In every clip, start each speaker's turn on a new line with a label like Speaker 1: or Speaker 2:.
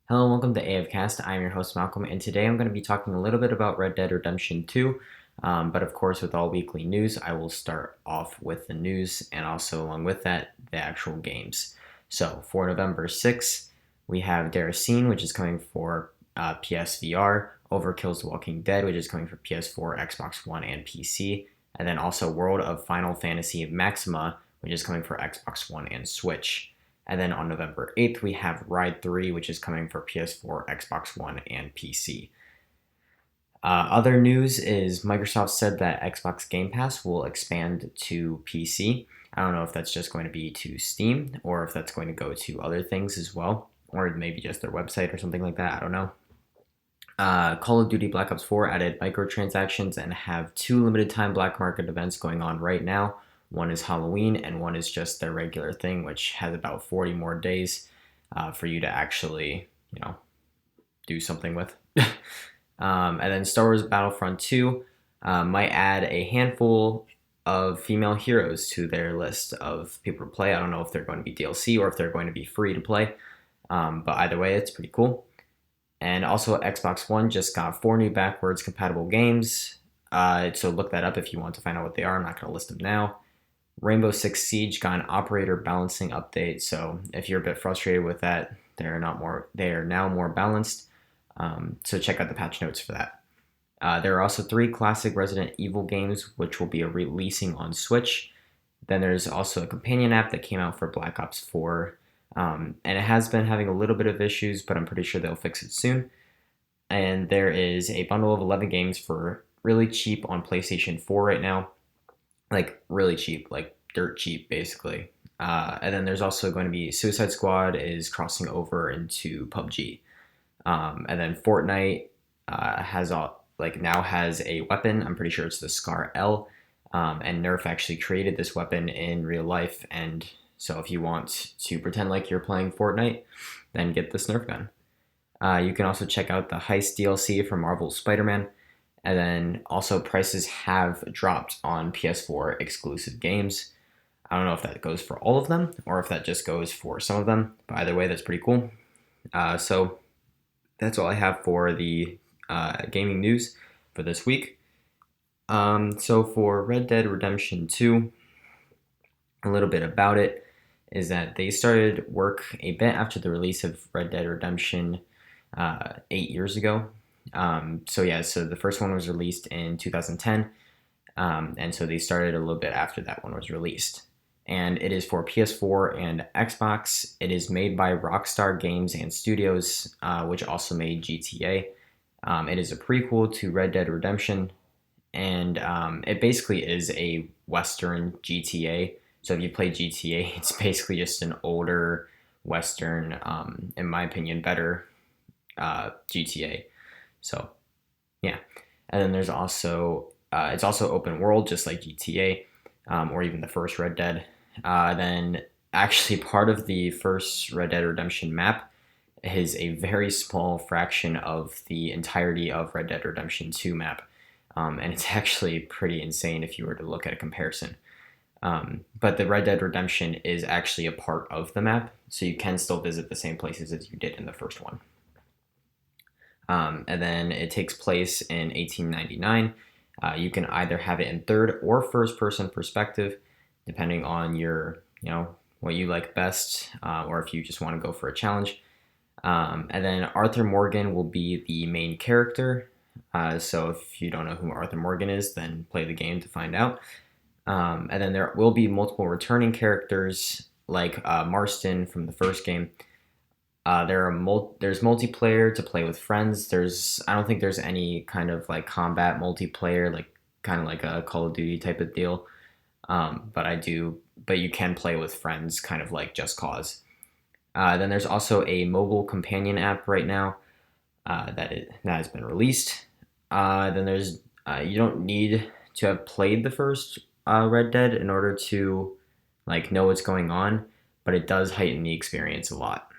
Speaker 1: Hello and welcome to AFcast. I'm your host Malcolm, and today I'm going to be talking a little bit about Red Dead Redemption 2. But of course, with all weekly news, I will start off with the news and also, along with that, the actual games. So for November 6th, we have Deracine, which is coming for PSVR, Overkill's The Walking Dead, which is coming for PS4, Xbox One, and PC, and then also World of Final Fantasy Maxima, which is coming for Xbox One and Switch. And then on November 8th, we have Ride 3, which is coming for PS4, Xbox One, and PC. Other news is Microsoft said that Xbox Game Pass will expand to PC. I don't know if that's just going to be to Steam or if that's going to go to other things as well, or maybe just their website or something like that. I don't know. Call of Duty Black Ops 4 added microtransactions and have two limited time black market events going on right now. One is Halloween, and one is just their regular thing, which has about 40 more days for you to actually, do something with. And then Star Wars Battlefront 2 might add a handful of female heroes to their list of people to play. I don't know if they're going to be DLC or if they're going to be free to play, but either way, it's pretty cool. And also, Xbox One just got four new backwards compatible games. So look that up if you want to find out what they are. I'm not going to list them now. Rainbow Six Siege got an operator balancing update, so if you're a bit frustrated with that, they are now more balanced. So check out the patch notes for that. There are also three classic Resident Evil games which will be releasing on Switch. Then there's also a companion app that came out for Black Ops 4, and it has been having a little bit of issues, but I'm pretty sure they'll fix it soon. And there is a bundle of 11 games for really cheap on PlayStation 4 right now, like really cheap, like dirt cheap, basically. And then there's also going to be Suicide Squad is crossing over into PUBG, and then Fortnite now has a weapon. I'm pretty sure it's the Scar L, and Nerf actually created this weapon in real life. And so if you want to pretend like you're playing Fortnite, then get this Nerf gun. You can also check out the Heist DLC for Marvel's Spider-Man. And then also prices have dropped on PS4 exclusive games. I don't know if that goes for all of them or if that just goes for some of them. But either way, that's pretty cool. So that's all I have for the gaming news for this week. So for Red Dead Redemption 2, a little bit about it is that they started work a bit after the release of Red Dead Redemption 8 years ago. So the first one was released in 2010, and so they started a little bit after that one was released. And it is for PS4 and Xbox. It is made by Rockstar Games and Studios, which also made GTA. It is a prequel to Red Dead Redemption, and it basically is a Western GTA. So if you play GTA, it's basically just an older Western, in my opinion, better GTA. So, yeah. And then there's also, it's also open world, just like GTA, or even the first Red Dead. Then, actually, part of the first Red Dead Redemption map is a very small fraction of the entirety of Red Dead Redemption 2 map. And it's actually pretty insane if you were to look at a comparison. But the Red Dead Redemption is actually a part of the map, so you can still visit the same places as you did in the first one. And then it takes place in 1899. You can either have it in third or first person perspective, depending on your, what you like best, or if you just want to go for a challenge. And then Arthur Morgan will be the main character. So if you don't know who Arthur Morgan is, then play the game to find out. And then there will be multiple returning characters like Marston from the first game. There's multiplayer to play with friends. I don't think there's any kind of like combat multiplayer, like kind of like a Call of Duty type of deal. But you can play with friends, kind of like Just Cause. Then there's also a mobile companion app right now that has been released. Then there's you don't need to have played the first Red Dead in order to like know what's going on, but it does heighten the experience a lot.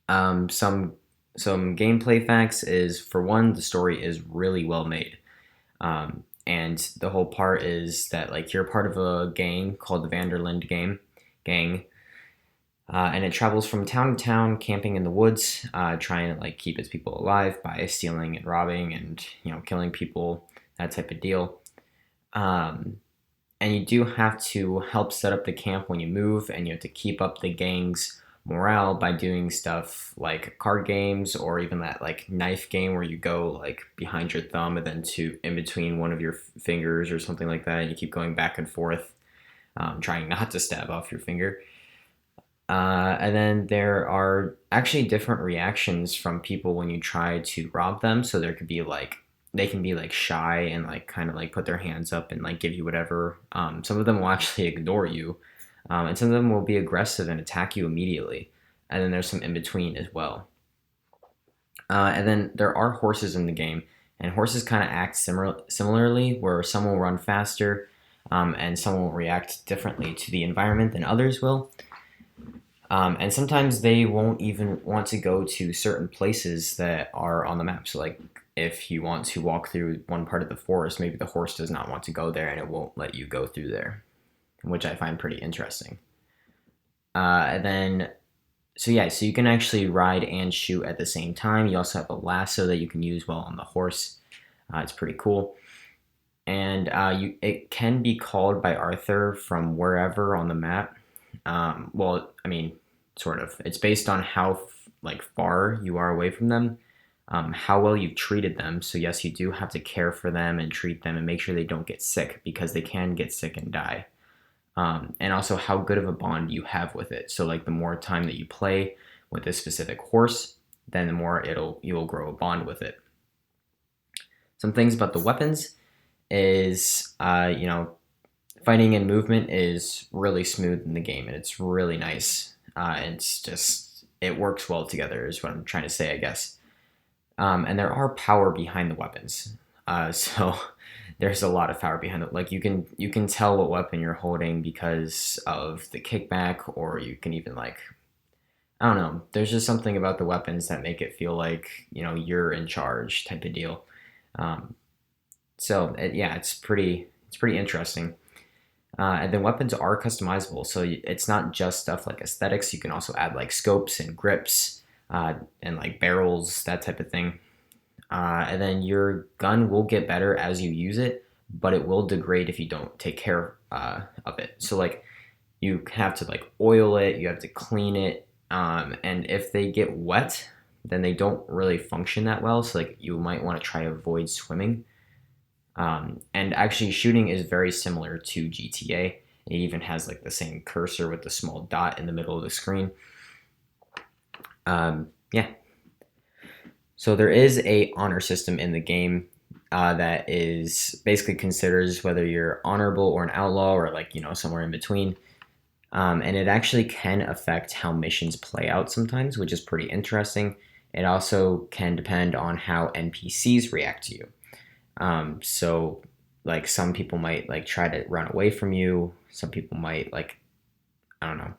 Speaker 1: Some gameplay facts is, for one, the story is really well made. And the whole part is that like you're part of a gang called the Vanderland gang, And it travels from town to town, camping in the woods, trying to like keep its people alive by stealing and robbing and killing people, that type of deal. Um, and you do have to help set up the camp when you move, and you have to keep up the gang's morale by doing stuff like card games or even that like knife game where you go like behind your thumb and then to in between one of your fingers or something like that, and you keep going back and forth, trying not to stab off your finger. And then there are actually different reactions from people when you try to rob them. So there could be like they can be like shy and like kind of like put their hands up and like give you whatever. Some of them will actually ignore you, and some of them will be aggressive and attack you immediately. And then there's some in between as well. And then there are horses in the game, and horses kind of act similarly, where some will run faster, and some will react differently to the environment than others will. And sometimes they won't even want to go to certain places that are on the map. So, like, if you want to walk through one part of the forest, maybe the horse does not want to go there and it won't let you go through there, which I find pretty interesting. And then, so yeah, so you can actually ride and shoot at the same time. You also have a lasso that you can use while on the horse. It's pretty cool. And it can be called by Arthur from wherever on the map. Well, I mean, sort of. It's based on how like far you are away from them, how well you've treated them. So yes, you do have to care for them and treat them and make sure they don't get sick because they can get sick and die. And also how good of a bond you have with it. So like the more time that you play with this specific horse, then the more you'll grow a bond with it. Some things about the weapons is fighting and movement is really smooth in the game, and it's really nice. It's just it works well together, is what I'm trying to say, I guess. And there are power behind the weapons, so there's a lot of power behind it. Like you can tell what weapon you're holding because of the kickback, or you can even like I don't know. There's just something about the weapons that make it feel like you're in charge type of deal. Um, yeah, it's pretty interesting. And then weapons are customizable, so it's not just stuff like aesthetics. You can also add like scopes and grips, and like barrels, that type of thing. And then your gun will get better as you use it, but it will degrade if you don't take care of it. So like you have to like oil it, you have to clean it, and if they get wet, then they don't really function that well. So like you might want to try to avoid swimming. And actually, shooting is very similar to GTA. It even has like the same cursor with the small dot in the middle of the screen. Yeah. So there is a honor system in the game that is basically considers whether you're honorable or an outlaw or like somewhere in between. And it actually can affect how missions play out sometimes, which is pretty interesting. It also can depend on how NPCs react to you. So like some people might like try to run away from you. Some people might like, I don't know.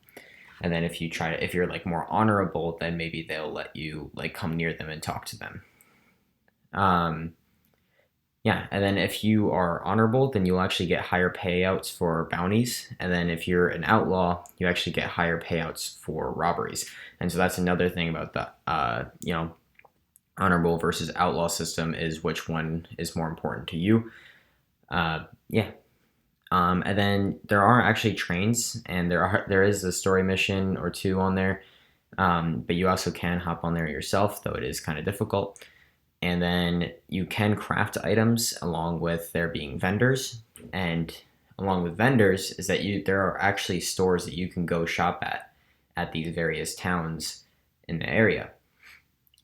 Speaker 1: And then if you're like more honorable, then maybe they'll let you like come near them and talk to them. Um, yeah. And then if you are honorable, then you'll actually get higher payouts for bounties. And then if you're an outlaw, you actually get higher payouts for robberies. And so that's another thing about the, honorable versus outlaw system is which one is more important to you. Yeah. And then there are actually trains, and there is a story mission or two on there. But you also can hop on there yourself, though it is kind of difficult. And then you can craft items along with there being vendors. And along with vendors is that there are actually stores that you can go shop at these various towns in the area.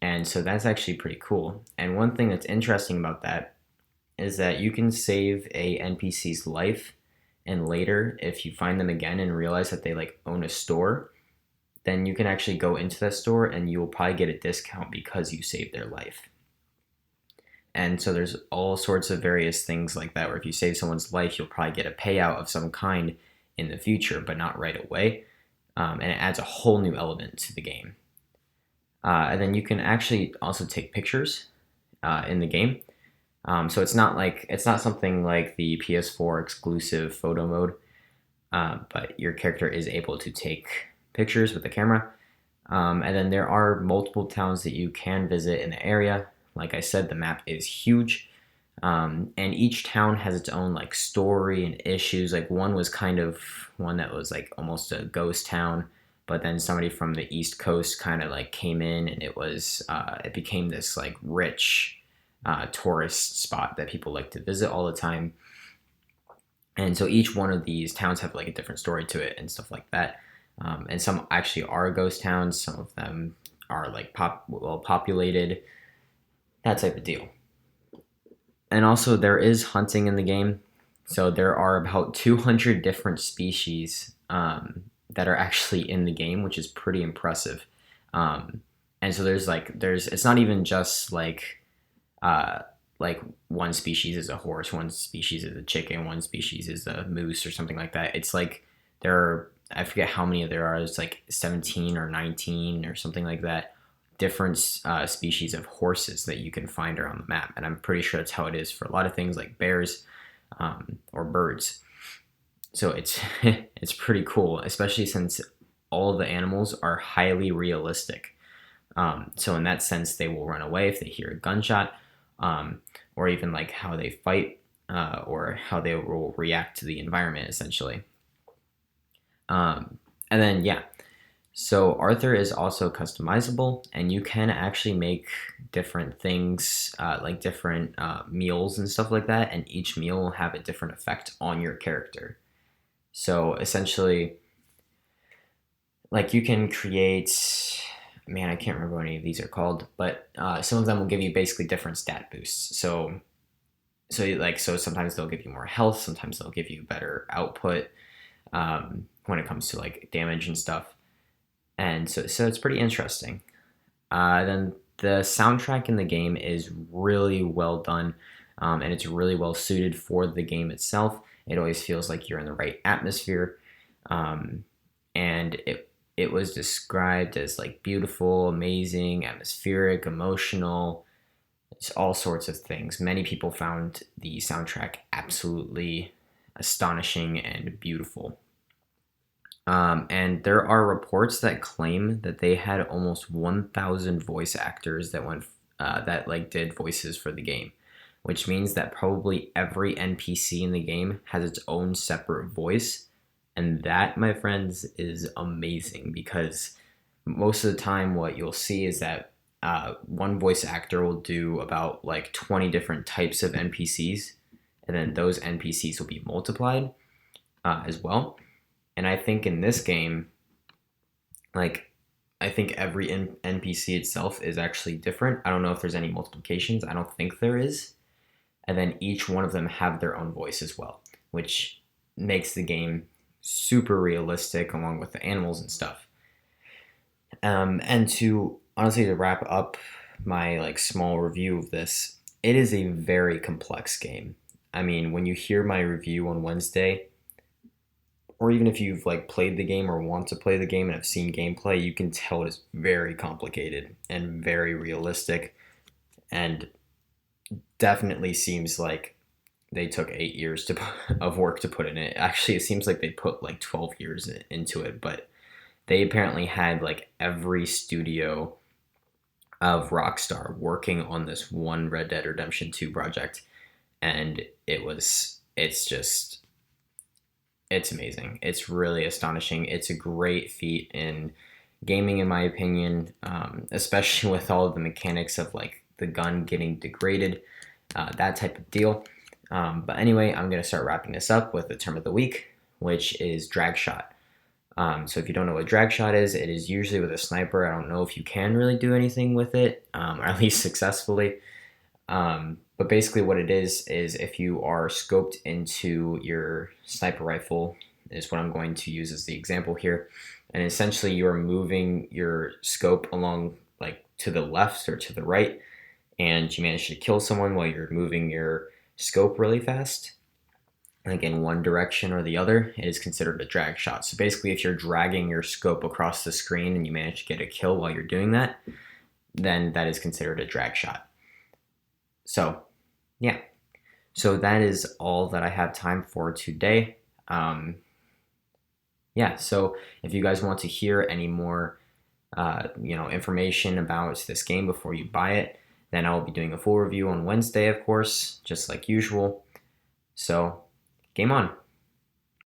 Speaker 1: And so that's actually pretty cool. And one thing that's interesting about that is that you can save a NPC's life, and later if you find them again and realize that they like own a store, then you can actually go into that store and you will probably get a discount because you saved their life. And so there's all sorts of various things like that where if you save someone's life, you'll probably get a payout of some kind in the future, but not right away. And it adds a whole new element to the game. And then you can actually also take pictures in the game. So it's not something like the PS4 exclusive photo mode, but your character is able to take pictures with the camera. And then there are multiple towns that you can visit in the area. Like I said, the map is huge. And each town has its own like story and issues. Like one was kind of one that was like almost a ghost town, but then somebody from the East Coast kind of like came in, and it became this like rich tourist spot that people like to visit all the time. And so each one of these towns have like a different story to it and stuff like that. And some actually are ghost towns. Some of them are like well populated, that type of deal. And also there is hunting in the game. So there are about 200 different species that are actually in the game, which is pretty impressive. Um, and so there's it's not even just uh, like one species is a horse, one species is a chicken, one species is a moose or something like that. It's like there are, I forget how many there are. It's like 17 or 19 or something like that, different species of horses that you can find around the map. And I'm pretty sure that's how it is for a lot of things like bears or birds. So it's it's pretty cool, especially since all the animals are highly realistic. So in that sense, they will run away if they hear a gunshot, or even like how they fight, or how they will react to the environment, essentially. And then yeah, so Arthur is also customizable, and you can actually make different things, like different meals and stuff like that, and each meal will have a different effect on your character. So essentially, like you can create, man, I can't remember what any of these are called, but some of them will give you basically different stat boosts. So sometimes they'll give you more health, sometimes they'll give you better output when it comes to like damage and stuff. And so it's pretty interesting. Then the soundtrack in the game is really well done, and it's really well suited for the game itself. It always feels like you're in the right atmosphere, um, and it was described as like beautiful, amazing, atmospheric, emotional. It's all sorts of things. Many people found the soundtrack absolutely astonishing and beautiful. And there are reports that claim that they had almost 1,000 voice actors that like did voices for the game, which means that probably every NPC in the game has its own separate voice, and that, my friends, is amazing because most of the time, what you'll see is that one voice actor will do about like 20 different types of NPCs, and then those NPCs will be multiplied as well. And I think in this game, like, I think every NPC itself is actually different. I don't know if there's any multiplications. I don't think there is. And then each one of them have their own voice as well, which makes the game super realistic along with the animals and stuff. And to honestly to wrap up my like small review of this, it is a very complex game. I mean, when you hear my review on Wednesday, or even if you've like played the game or want to play the game and have seen gameplay, you can tell it is very complicated and very realistic, and definitely seems like they took 8 years of work to put in it. Actually, it seems like they put like 12 years into it, but they apparently had like every studio of Rockstar working on this one Red Dead Redemption 2 project, and it's amazing. It's really astonishing. It's a great feat in gaming, in my opinion, especially with all of the mechanics of like the gun getting degraded, that type of deal. But anyway, I'm going to start wrapping this up with the term of the week, which is drag shot. So if you don't know what drag shot is, it is usually with a sniper. I don't know if you can really do anything with it, or at least successfully. But basically what it is if you are scoped into your sniper rifle, is what I'm going to use as the example here. And essentially you are moving your scope along like to the left or to the right, and you manage to kill someone while you're moving your scope really fast, like in one direction or the other, it is considered a drag shot. So basically if you're dragging your scope across the screen and you manage to get a kill while you're doing that, then that is considered a drag shot. So yeah, so that is all that I have time for today. Yeah, yeah, so if you guys want to hear any more, information about this game before you buy it, then I will be doing a full review on Wednesday, of course, just like usual. So, game on.